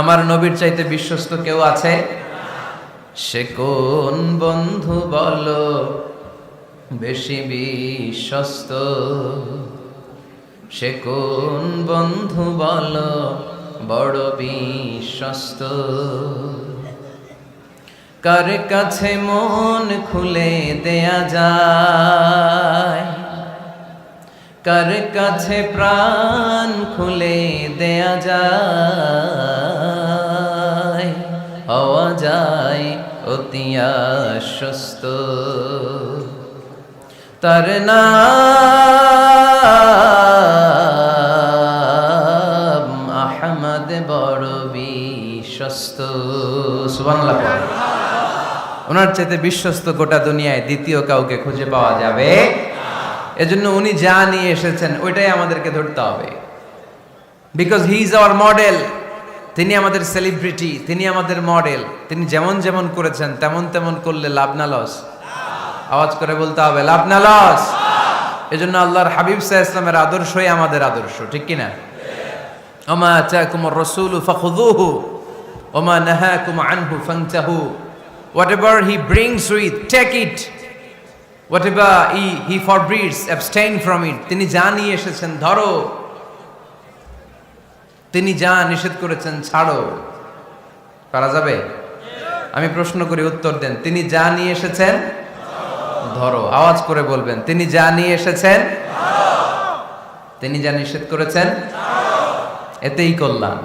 আমার নবীর চাইতে বিশ্বস্ত কেউ আছে? সে কোন বন্ধু বলো বেশি বিশ্বস্ত? সে কোন বন্ধু বলো বড় বিশ্বস্ত? কার কাছে মন খুলে দেয়া যায়, কার কাছে প্রাণ খুলে দেয়া যায়, হওয়া যায় অতি আশ্বস্ত। তার নাম আহমদ বড় বিশ্বস্ত। সুবহানাল্লাহ। ওনার চাইতে বিশ্বস্ত গোটা দুনিয়ায় দ্বিতীয় কাউকে খুঁজে পাওয়া যাবে। এজন্য উনি যা নিয়ে এসেছেন ওইটাই আমাদেরকে ধরতে হবে, because he is our model. তিনি আমাদের সেলিব্রিটি, তিনি আমাদের মডেল। তিনি যেমন যেমন করেছেন তেমন তেমন করলে লাভ না লস? আওয়াজ করে বলতে হবে লাভ না লস? এজন্য আল্লাহর হাবিব সাল্লাল্লাহু আলাইহি ওয়াসাল্লামের আদর্শই আমাদের আদর্শ, ঠিক কি না? ওমা আতাকুমুর রাসূলু ফাখুযুহু ওমা নাহাকুম আনহু ফান্তাহু। Whatever he brings with, take it. Whatever he forbids, abstain from it. তিনি যা নিয়ে এসেছেন ধরো, তিনি যা নিষেধ করেছেন ছাড়ো। পারা যাবে? আমি প্রশ্ন করি, উত্তর দেন। তিনি যা নিয়ে এসেছেন ধরো। আওয়াজ করে বলবেন, তিনি যা নিয়ে এসেছেন ধরো, তিনি যা নিষেধ করেছেন এতেই কল্যাণ।